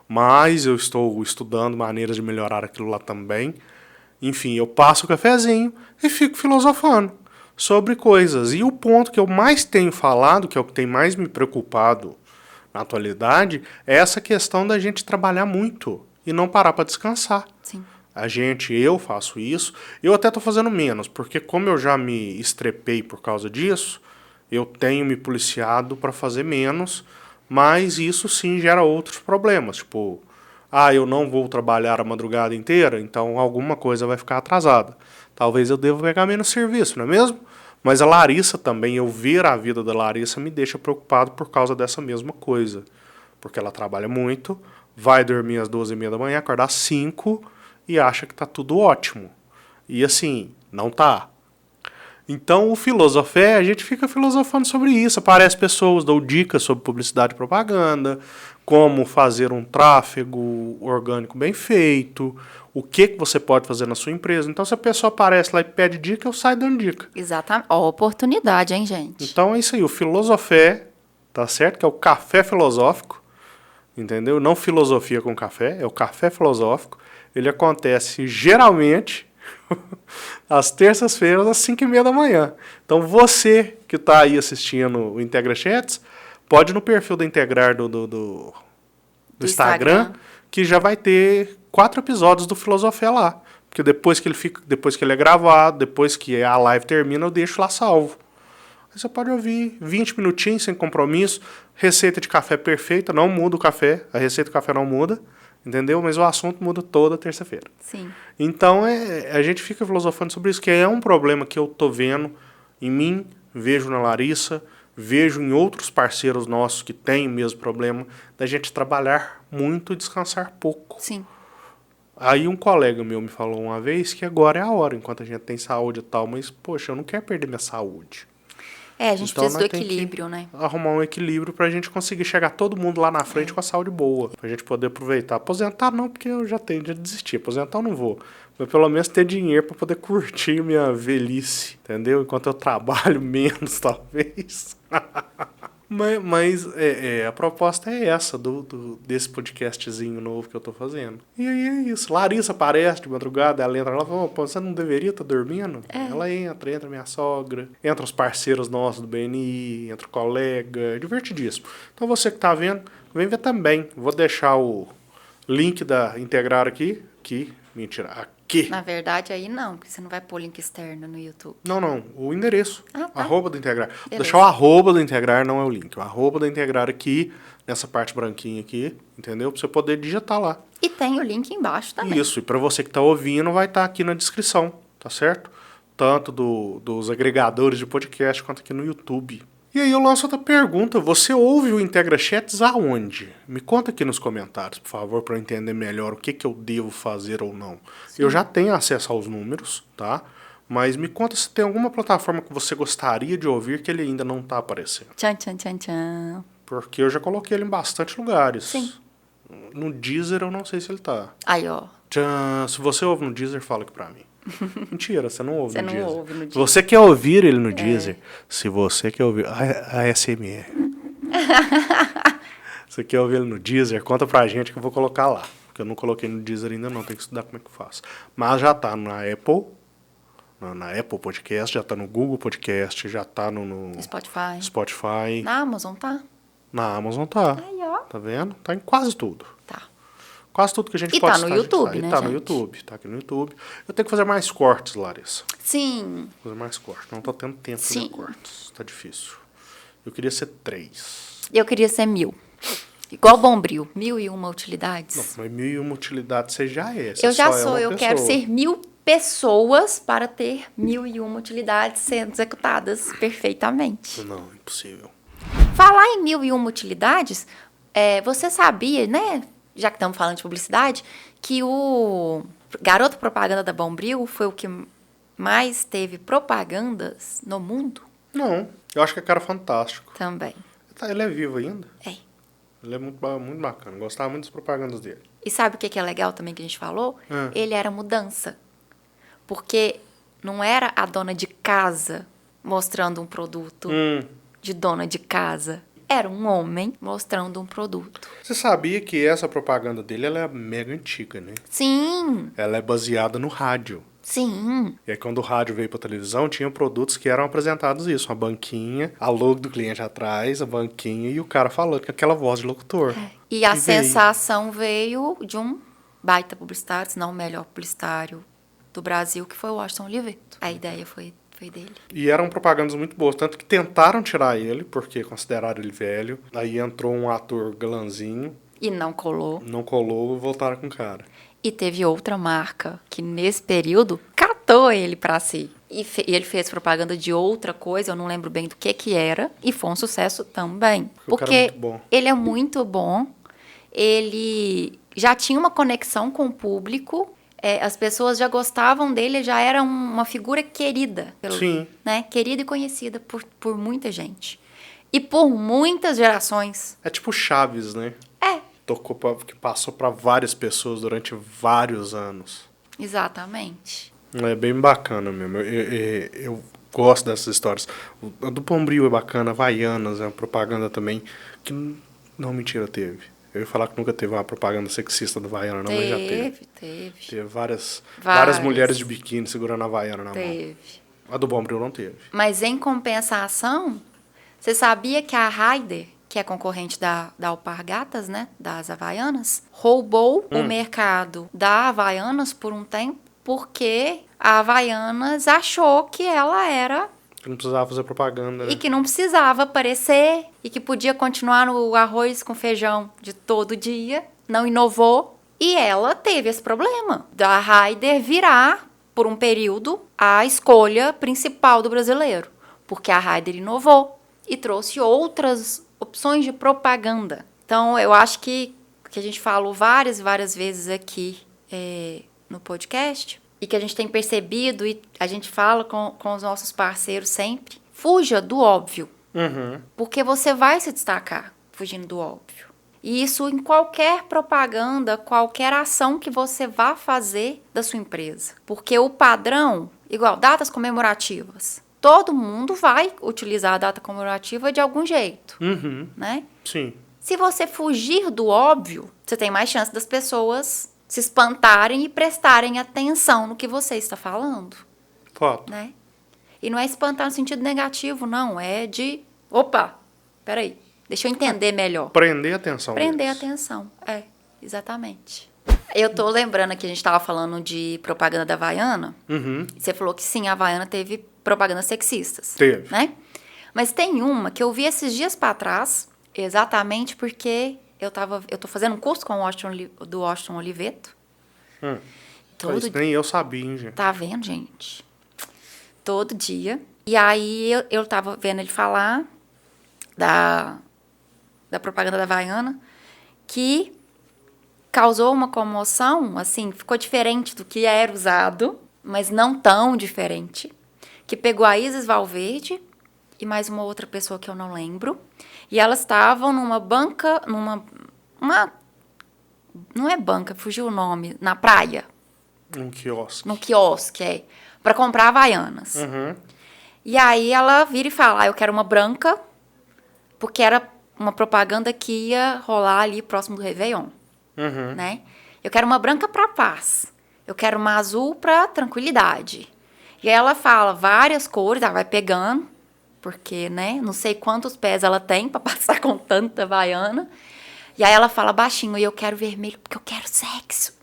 Mas eu estou estudando maneiras de melhorar aquilo lá também. Enfim, eu passo o cafezinho e fico filosofando sobre coisas. E o ponto que eu mais tenho falado, que é o que tem mais me preocupado na atualidade, é essa questão da gente trabalhar muito e não parar para descansar. Sim. Eu faço isso, eu até estou fazendo menos, porque como eu já me estrepei por causa disso, eu tenho me policiado para fazer menos, mas isso sim gera outros problemas, tipo, eu não vou trabalhar a madrugada inteira, então alguma coisa vai ficar atrasada. Talvez eu deva pegar menos serviço, não é mesmo? Mas a Larissa também, eu ver a vida da Larissa me deixa preocupado por causa dessa mesma coisa, porque ela trabalha muito, vai dormir às 2h30 da manhã, acordar às 5h, e acha que tá tudo ótimo. E assim, não tá. Então, o Filosofé, a gente fica filosofando sobre isso. Aparece pessoas, dão dicas sobre publicidade e propaganda, como fazer um tráfego orgânico bem feito, o que você pode fazer na sua empresa. Então, se a pessoa aparece lá e pede dica, eu saio dando dica. Exatamente. Ó, oportunidade, hein, gente? Então, é isso aí. O Filosofé, tá certo? Que é o café filosófico, entendeu? Não filosofia com café, é o café filosófico. Ele acontece geralmente às terças-feiras, às 5h30 da manhã. Então você que está aí assistindo o Integra Chats, pode ir no perfil da Integrar do Instagram, que já vai ter 4 episódios do Filosofé lá. Porque depois que ele é gravado, depois que a live termina, eu deixo lá salvo. Aí você pode ouvir 20 minutinhos sem compromisso. Receita de café perfeita, não muda o café, a receita do café não muda. entendeu? Mas o assunto muda toda terça-feira. Sim. Então, a gente fica filosofando sobre isso, que é um problema que eu tô vendo em mim, vejo na Larissa, vejo em outros parceiros nossos que têm o mesmo problema, da gente trabalhar muito e descansar pouco. Sim. Aí um colega meu me falou uma vez que agora é a hora, enquanto a gente tem saúde e tal, mas, poxa, eu não quero perder minha saúde. A gente Então, precisa do nós tem que equilíbrio, né? arrumar um equilíbrio pra gente conseguir chegar todo mundo lá na frente com a saúde boa. Pra gente poder aproveitar. Aposentar não, porque eu já tenho de desistir. Aposentar eu não vou. Mas pelo menos ter dinheiro pra poder curtir minha velhice, entendeu? Enquanto eu trabalho menos, talvez. Mas a proposta é essa desse podcastzinho novo que eu tô fazendo. E aí é isso. Larissa aparece de madrugada, ela entra lá e fala, pô, você não deveria estar dormindo? Ela entra minha sogra, entra os parceiros nossos do BNI, entra o colega, é divertidíssimo. Então você que tá vendo, vem ver também. Vou deixar o link da Integrar aqui. Mentira, aqui. Na verdade, aí não, porque você não vai pôr link externo no YouTube. Não, o endereço. Ah, tá. Arroba do Integrar. Vou Beleza. deixar o arroba do Integrar, não é o link. O arroba do Integrar aqui, nessa parte branquinha aqui, entendeu? Pra você poder digitar lá. E tem o link embaixo também. Isso, e pra você que tá ouvindo, vai estar aqui na descrição, tá certo? Tanto dos agregadores de podcast quanto aqui no YouTube. E aí eu lanço outra pergunta. Você ouve o Integra Chats aonde? Me conta aqui nos comentários, por favor, para eu entender melhor o que eu devo fazer ou não. Sim. Eu já tenho acesso aos números, tá? Mas me conta se tem alguma plataforma que você gostaria de ouvir que ele ainda não tá aparecendo. Tchan, tchan, tchan, tchan. Porque eu já coloquei ele em bastante lugares. Sim. No Deezer eu não sei se ele tá. Aí, ó. Tchan, se você ouve no Deezer, fala aqui pra mim. Mentira, você não ouve Você no não Deezer. ouve no Deezer. Se você quer ouvir ele no Deezer, se você quer ouvir a ASMR, você quer ouvir ele no Deezer, conta pra gente que eu vou colocar lá. Porque eu não coloquei no Deezer ainda não, tem que estudar como é que eu faço. Mas já tá na Apple Podcast, já tá no Google Podcast, já tá no Spotify. Na Amazon tá? Na Amazon tá. Aí, ó. Tá vendo? Tá em quase tudo. Tá. Quase tudo que a gente E pode tá no estar, YouTube, e né, tá gente? no YouTube, tá aqui no YouTube. Eu tenho que fazer mais cortes, Larissa. Sim. Fazer mais cortes. Não tô tendo tempo de Sim. fazer cortes. Tá difícil. Eu queria ser 3. Eu queria ser 1000. Igual Bombril. 1001 utilidades. Não, mas 1001 utilidades você já é. Eu já só é sou. uma Eu pessoa. quero ser 1000 pessoas para ter 1001 utilidades sendo executadas perfeitamente. Não, impossível. Falar em 1001 utilidades, você sabia, né? Já que estamos falando de publicidade, que o garoto propaganda da Bombril foi o que mais teve propagandas no mundo? Não, eu acho que é cara fantástico. Também. Ele é vivo ainda. É. Ele é muito bacana. Gostava muito das propagandas dele. E sabe o que é legal também que a gente falou? Ah. Ele era mudança. Porque não era a dona de casa mostrando um produto de dona de casa. Era um homem mostrando um produto. Você sabia que essa propaganda dele ela é mega antiga, né? Sim, Ela é baseada no rádio. sim. E aí, quando o rádio veio pra televisão, tinha produtos que eram apresentados isso. Uma banquinha, a logo do cliente atrás, a banquinha e o cara falando com aquela voz de locutor. E a Que veio. sensação veio de um baita publicitário, se não o melhor publicitário do Brasil, que foi o Washington Oliveto. A ideia foi dele. E eram propagandas muito boas, tanto que tentaram tirar ele, porque consideraram ele velho. Aí entrou um ator galanzinho, E não colou. não colou e voltaram com o cara. E teve outra marca que, nesse período, catou ele pra si. E ele fez propaganda de outra coisa, eu não lembro bem do que era, e foi um sucesso também. O cara é muito bom. Ele é muito bom, ele já tinha uma conexão com o público, as pessoas já gostavam dele, já era uma figura querida. Sim. Né? Querida e conhecida por muita gente. E por muitas gerações. É tipo Chaves, né? Que passou pra várias pessoas durante vários anos. Exatamente. É bem bacana mesmo. Eu gosto dessas histórias. A do Bombril é bacana, Havaianas é uma propaganda também que não, mentira, teve. Eu ia falar que nunca teve uma propaganda sexista do Havaiana, não, mas já teve. Teve várias mulheres de biquíni segurando a Havaiana na mão. A do Bombril não teve. Mas em compensação, você sabia que a Raider, que é concorrente da Alpargatas, né, das Havaianas, roubou o mercado da Havaianas por um tempo, porque a Havaianas achou que ela era... Que não precisava fazer propaganda, né? E que não precisava aparecer, e que podia continuar no arroz com feijão de todo dia, não inovou, E ela teve esse problema da Raider virar, por um período, a escolha principal do brasileiro. Porque a Raider inovou e trouxe outras opções de propaganda. Então, eu acho que a gente falou várias e várias vezes aqui no podcast, e que a gente tem percebido, e a gente fala com os nossos parceiros sempre, fuja do óbvio. Porque você vai se destacar fugindo do óbvio. E isso em qualquer propaganda, qualquer ação que você vá fazer da sua empresa. Porque o padrão, igual datas comemorativas, todo mundo vai utilizar a data comemorativa de algum jeito, né? Sim. Se você fugir do óbvio, você tem mais chance das pessoas se espantarem e prestarem atenção no que você está falando, Fato. né? E não é espantar no sentido negativo, não. É de, opa, peraí, deixa eu entender melhor. Prender a atenção Prender a deles. atenção, exatamente. Eu tô lembrando que a gente tava falando de propaganda da Havaiana. Você falou que sim, a Havaiana teve propagandas sexistas. Teve. Né? Mas tem uma que eu vi esses dias pra trás, exatamente porque eu tô fazendo um curso com do Washington Oliveto. Mas nem eu sabia, hein, gente. Tá vendo, gente? Todo dia. E aí eu tava vendo ele falar da propaganda da Havaiana, que causou uma comoção, assim, ficou diferente do que era usado, mas não tão diferente, que pegou a Isis Valverde e mais uma outra pessoa que eu não lembro, e elas estavam numa banca, não é banca, fugiu o nome, na praia, Um quiosque. no quiosque, para comprar Havaianas. E aí ela vira e fala, eu quero uma branca, porque era uma propaganda que ia rolar ali próximo do Réveillon, né? Eu quero uma branca para paz, eu quero uma azul para tranquilidade. E aí ela fala várias cores, ela vai pegando, porque, né, não sei quantos pés ela tem para passar com tanta Havaiana. E aí ela fala baixinho, e eu quero vermelho porque eu quero sexo.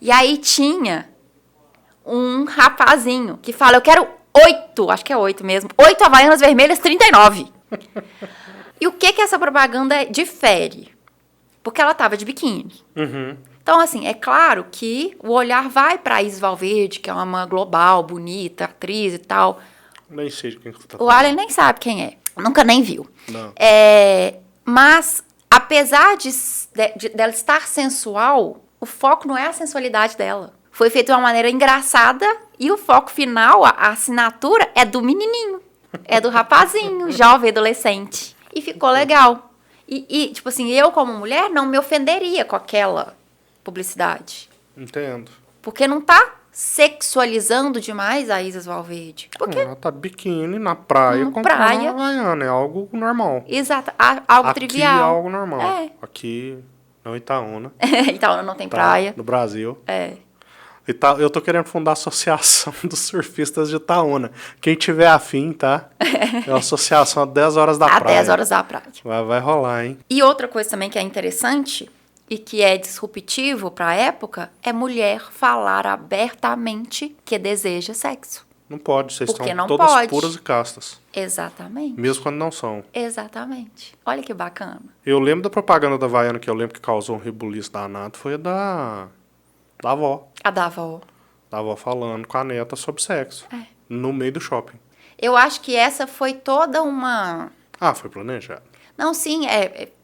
E aí tinha um rapazinho que fala, eu quero 8, acho que é 8 mesmo, 8 Havaianas vermelhas, 39. E o que essa propaganda difere? Porque ela tava de biquíni. Então, assim, é claro que o olhar vai pra Isis Valverde, que é uma global, bonita, atriz e tal. Nem sei de quem que você tá O falando. Allen nem sabe quem é. Nunca nem viu. Não. Mas, apesar dela estar sensual, o foco não é a sensualidade dela. Foi feito de uma maneira engraçada e o foco final, a assinatura, é do menininho. É do rapazinho, jovem, adolescente. E ficou legal. E, tipo assim, eu como mulher não me ofenderia com aquela publicidade. Entendo. Porque não tá sexualizando demais a Isis Valverde. Porque, Ela tá de biquíni na praia Na comprando praia. uma Havaiana. É algo normal. exato, algo Aqui trivial. é algo normal. É. Aqui, não em Itaúna. Então, não tem tá? praia. No Brasil. É. Eu tô querendo fundar a Associação dos Surfistas de Itaúna. Quem tiver afim, tá? É a associação a 10 horas da A praia. 10 horas da praia. Vai rolar, hein? E outra coisa também que é interessante e que é disruptivo para a época é mulher falar abertamente que deseja sexo. Não pode, vocês Porque estão não todas pode. puras e castas. Exatamente. Mesmo quando não são. Exatamente. Olha que bacana. Eu lembro da propaganda da Havaiana que eu lembro que causou um rebuliço danado. Foi a da avó. A da avó. Da avó falando com a neta sobre sexo. No meio do shopping. Eu acho que essa foi toda uma... Ah, foi planejado. Não, sim,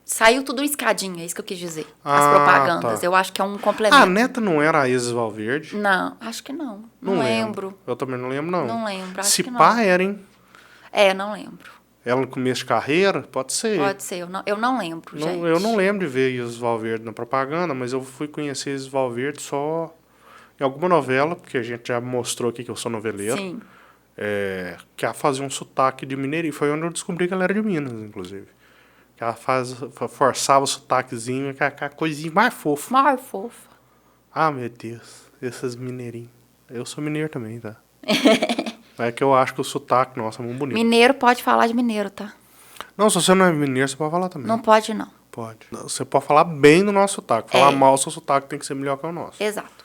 saiu tudo escadinha, é isso que eu quis dizer. As Ah, propagandas. tá. Eu acho que é um Ah, a complemento. neta não era a Isis Valverde? Não, acho que não. Não lembro. Eu também não lembro, não. Não lembro, acho Se que não. pá, era, hein? Não lembro. Ela no começo de carreira? Pode ser. Pode ser, eu não lembro, Não, gente. eu não lembro de ver Isis Valverde na propaganda, mas eu fui conhecer Isis Valverde só em alguma novela, porque a gente já mostrou aqui que eu sou noveleiro. Sim. Que ela fazia um sotaque de mineirinho. Foi onde eu descobri que ela era de Minas, inclusive. Que ela forçava o sotaquezinho, que é a coisinha mais fofa. Mais fofa. Ah, meu Deus, esses mineirinhos. Eu sou mineiro também, tá? É que eu acho que o sotaque, nossa, é muito bonito. Mineiro pode falar de mineiro, tá? Não, se você não é mineiro, você pode falar também. Não pode, não. Pode. Você pode falar bem do nosso sotaque. Falar É. mal, o seu sotaque tem que ser melhor que o nosso. Exato.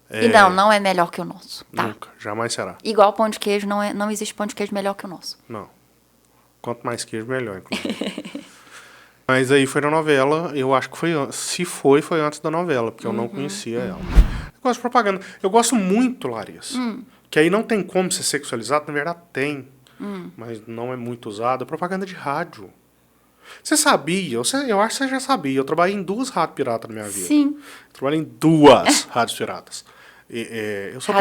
E não é melhor que o nosso, tá? Nunca, jamais será. Igual pão de queijo, não existe pão de queijo melhor que o nosso. Não. Quanto mais queijo, melhor, inclusive. Mas aí foi na novela, eu acho que foi antes. Se foi antes da novela, porque eu não conhecia ela. Eu gosto de propaganda. Eu gosto muito, Larissa. Que aí não tem como ser sexualizado, na verdade tem. Mas não é muito usado. É propaganda de rádio. Você sabia? Eu acho que você já sabia. Eu trabalhei em 2 rádios piratas na minha vida. Sim. Eu trabalhei em 2 rádios piratas. Eu sou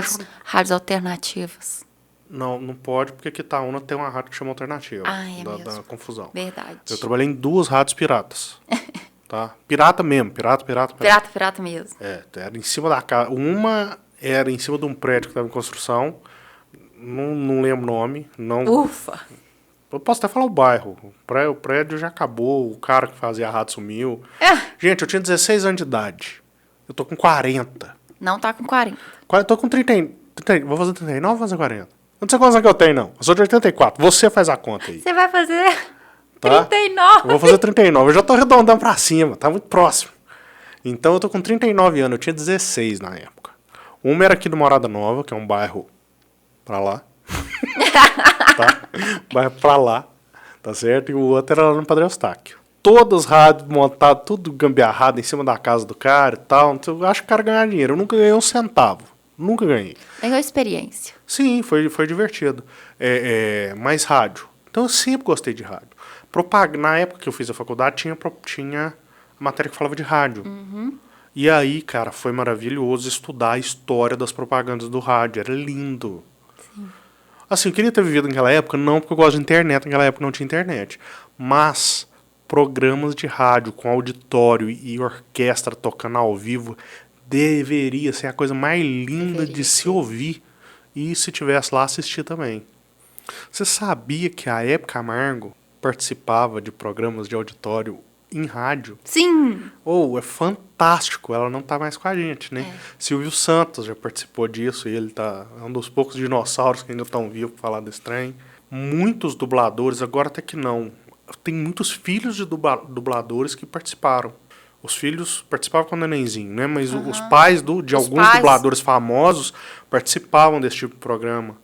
Rádios alternativas. Não pode, porque Quitaúna tem uma rádio que chama Alternativa. É da mesmo. confusão. Verdade. Eu trabalhei em 2 rádios piratas. Tá? Pirata mesmo, pirata. Pirata mesmo. Era em cima da casa. Uma era em cima de um prédio que estava em construção. Não lembro o nome. Não, Ufa! eu posso até falar o bairro. O prédio já acabou, o cara que fazia a rádio sumiu. Gente, eu tinha 16 anos de idade. Eu tô com 40. Não tá com 40. Eu tô com 30. Vou fazer 39 ou vou fazer 40? Eu não sei quantos anos que eu tenho, não. Eu sou de 84. Você faz a conta aí. Você vai fazer Tá? 39. Eu vou fazer 39. Eu já tô arredondando pra cima. Tá muito próximo. Então eu tô com 39 anos. Eu tinha 16 na época. Uma era aqui do Morada Nova, que é um bairro pra lá. Tá? Bairro pra lá. Tá certo? E o outro era lá no Padre Eustáquio. Todas as rádios montadas, tudo gambiarrado em cima da casa do cara e tal. Então, eu acho que o cara ganhar dinheiro. Eu nunca ganhei um centavo. Nunca ganhei. Ganhou experiência. Sim, foi divertido. Mais rádio. Então eu sempre gostei de rádio. Na época que eu fiz a faculdade, tinha matéria que falava de rádio. E aí, cara, foi maravilhoso estudar a história das propagandas do rádio. Era lindo. Sim. Assim, eu queria ter vivido naquela época, não porque eu gosto de internet, naquela época não tinha internet. Mas programas de rádio com auditório e orquestra tocando ao vivo deveria ser a coisa mais linda de se ouvir. E se tivesse lá, assistir também. Você sabia que a Hebe Camargo participava de programas de auditório em rádio? Sim. É fantástico. Ela não tá mais com a gente, né? Silvio Santos já participou disso. E ele é um dos poucos dinossauros que ainda estão vivos para falar desse trem. Muitos dubladores, agora até que não. Tem muitos filhos de dubladores que participaram. Os filhos participavam com o nenenzinho, né? Mas os pais de alguns dubladores famosos participavam desse tipo de programa.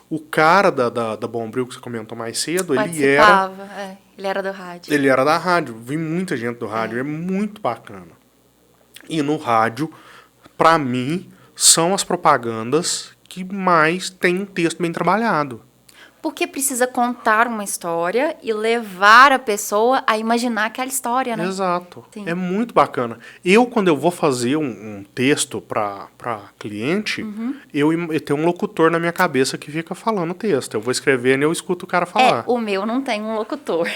O cara da Bombril, que você comentou mais cedo, ele era do rádio. Ele era da rádio. Vi muita gente do rádio. É muito bacana. E no rádio, pra mim, são as propagandas que mais tem um texto bem trabalhado. Porque precisa contar uma história e levar a pessoa a imaginar aquela história, né? Exato. Sim. É muito bacana. Quando eu vou fazer um texto para cliente, eu tenho um locutor na minha cabeça que fica falando o texto. Eu vou escrevendo e eu escuto o cara falar. O meu não tem um locutor.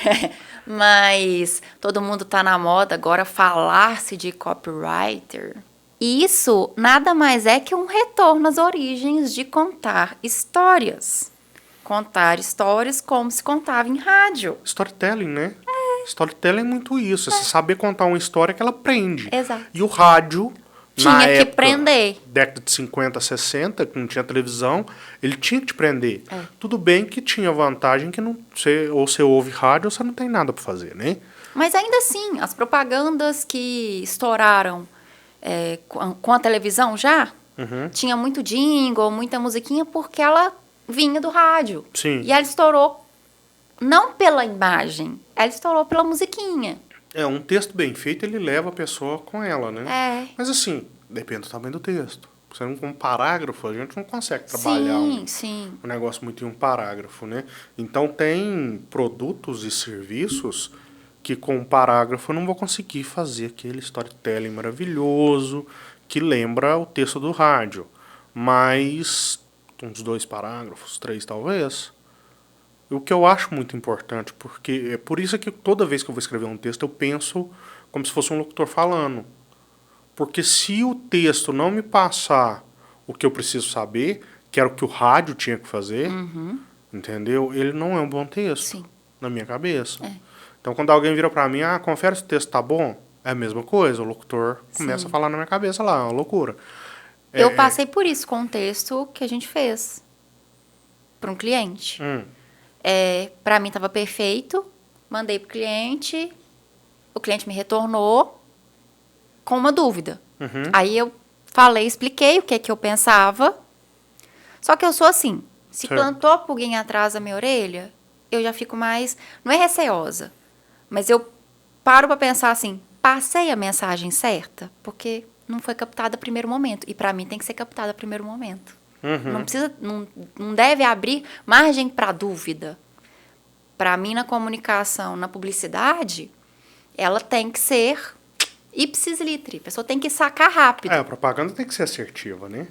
Mas todo mundo tá na moda agora falar-se de copywriter. Isso nada mais é que um retorno às origens de contar histórias. Contar histórias como se contava em rádio. Storytelling, né? Storytelling é muito isso. Você saber contar uma história que ela prende. Exato. E o rádio, tinha na que época, prender. Década de 50, 60, que não tinha televisão, ele tinha que te prender. Tudo bem que tinha vantagem que você ouve rádio ou você não tem nada para fazer, né? Mas ainda assim, as propagandas que estouraram com a televisão já, tinha muito jingle, muita musiquinha, porque ela vinha do rádio. Sim. E ela estourou não pela imagem, ela estourou pela musiquinha. Um texto bem feito, ele leva a pessoa com ela, né? Mas assim, depende do tamanho do texto. Você não com um parágrafo, a gente não consegue trabalhar um negócio muito em um parágrafo, né? Então tem produtos e serviços que com um parágrafo eu não vou conseguir fazer aquele storytelling maravilhoso que lembra o texto do rádio. Mas uns 2 parágrafos, 3 talvez. O que eu acho muito importante, porque é por isso que toda vez que eu vou escrever um texto eu penso como se fosse um locutor falando. Porque se o texto não me passar o que eu preciso saber, que era o que o rádio tinha que fazer, entendeu? Ele não é um bom texto, na minha cabeça. Então quando alguém vira pra mim, confere se o texto tá bom, é a mesma coisa, o locutor começa a falar na minha cabeça lá, é uma loucura. Eu passei por isso com um texto que a gente fez para um cliente. Para mim estava perfeito, mandei pro cliente, o cliente me retornou com uma dúvida. Aí eu expliquei o que eu pensava, só que eu sou assim, se plantou pulguinha atrás da minha orelha, eu já fico mais, não é receosa, mas eu paro pra pensar assim, passei a mensagem certa? Porque não foi captada a primeiro momento. E pra mim tem que ser captada a primeiro momento. Não deve abrir margem pra dúvida. Pra mim, na comunicação, na publicidade, ela tem que ser ipsis literi. A pessoa tem que sacar rápido. A propaganda tem que ser assertiva, né?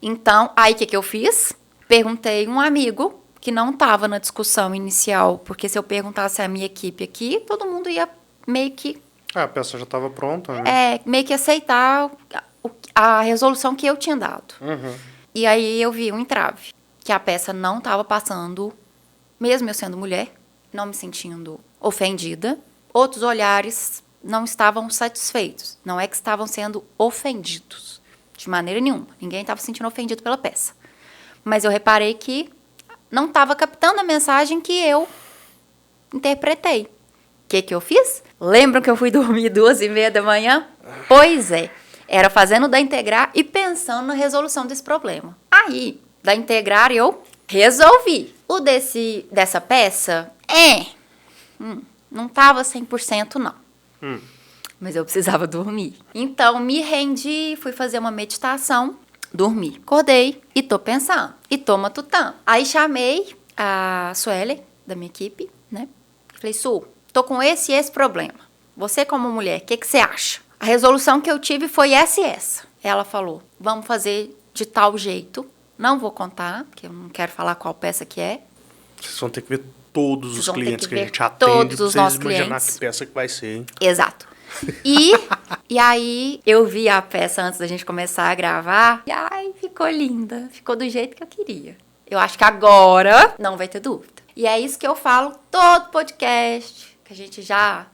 Então, aí o que eu fiz? Perguntei um amigo que não estava na discussão inicial, porque se eu perguntasse a minha equipe aqui, todo mundo ia meio que... A peça já estava pronta, né? meio que aceitar a resolução que eu tinha dado. E aí eu vi um entrave, que a peça não estava passando, mesmo eu sendo mulher, não me sentindo ofendida. Outros olhares não estavam satisfeitos, não é que estavam sendo ofendidos, de maneira nenhuma. Ninguém estava se sentindo ofendido pela peça. Mas eu reparei que não estava captando a mensagem que eu interpretei. O que eu fiz? Lembram que eu fui dormir 2h30 da manhã? Pois é. Era fazendo da Integrar e pensando na resolução desse problema. Aí, da Integrar, eu resolvi. O dessa peça, não estava 100% não. Mas eu precisava dormir. Então, me rendi, fui fazer uma meditação, dormi. Acordei e tô pensando, e tô matutando. Aí chamei a Suelen, da minha equipe, né? Falei, Su, tô com esse e esse problema. Você como mulher, o que você acha? A resolução que eu tive foi essa e essa. Ela falou, vamos fazer de tal jeito. Não vou contar, porque eu não quero falar qual peça que é. Vocês vão ter que ver todos os clientes que a gente atende. Todos os nossos imaginar clientes. que peça que vai ser, hein? Exato. E aí, eu vi a peça antes da gente começar a gravar. E ai, ficou linda. Ficou do jeito que eu queria. Eu acho que agora não vai ter dúvida. E é isso que eu falo todo podcast, que a gente já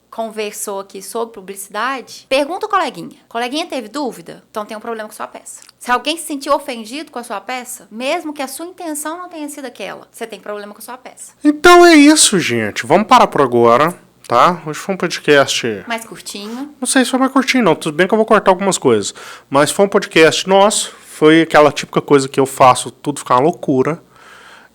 conversou aqui sobre publicidade. Pergunta o coleguinha. Coleguinha teve dúvida? Então tem um problema com sua peça. Se alguém se sentiu ofendido com a sua peça, mesmo que a sua intenção não tenha sido aquela, você tem problema com a sua peça. Então é isso, gente. Vamos parar por agora, tá? Hoje foi um podcast... Mais curtinho. Não sei se foi mais curtinho, não. Tudo bem que eu vou cortar algumas coisas. Mas foi um podcast nosso. Foi aquela típica coisa que eu faço, tudo ficar uma loucura.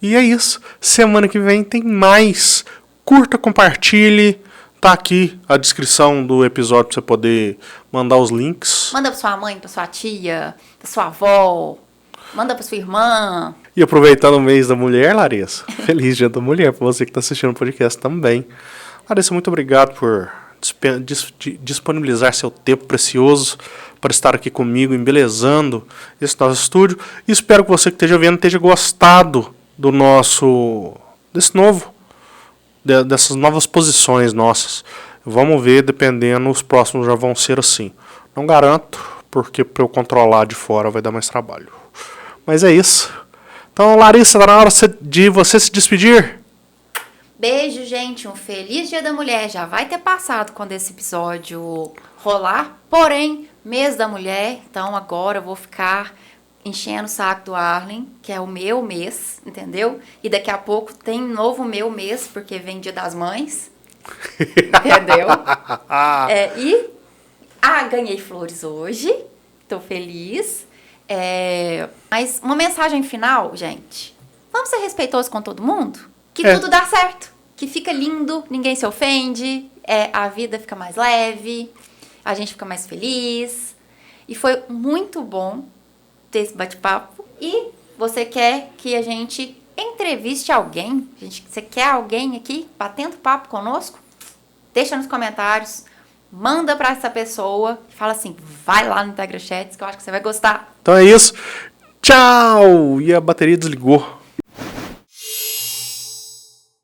E é isso. Semana que vem tem mais. Curta, compartilhe. Tá aqui a descrição do episódio pra você poder mandar os links. Manda pra sua mãe, pra sua tia, pra sua avó. Manda pra sua irmã. E aproveitando o mês da mulher, Larissa. Feliz Dia da Mulher pra você que tá assistindo o podcast também. Larissa, muito obrigado por disponibilizar seu tempo precioso para estar aqui comigo, embelezando esse nosso estúdio. E espero que você que esteja vendo esteja gostado dessas novas posições nossas. Vamos ver, dependendo, os próximos já vão ser assim. Não garanto, porque para eu controlar de fora vai dar mais trabalho. Mas é isso. Então, Larissa, tá na hora de você se despedir? Beijo, gente. Um feliz Dia da Mulher. Já vai ter passado quando esse episódio rolar. Porém, mês da mulher. Então, agora eu vou ficar enchendo o saco do Arlen, que é o meu mês, entendeu? E daqui a pouco tem novo meu mês, porque vem Dia das Mães. Entendeu? Ganhei flores hoje. Tô feliz. Mas uma mensagem final, gente. Vamos ser respeitosos com todo mundo? Que tudo dá certo. Que fica lindo, ninguém se ofende. A vida fica mais leve. A gente fica mais feliz. E foi muito bom ter esse bate-papo. E você quer que a gente entreviste alguém? Você quer alguém aqui batendo papo conosco? Deixa nos comentários. Manda pra essa pessoa. Fala assim, vai lá no Integra Chats que eu acho que você vai gostar. Então é isso. Tchau! E a bateria desligou.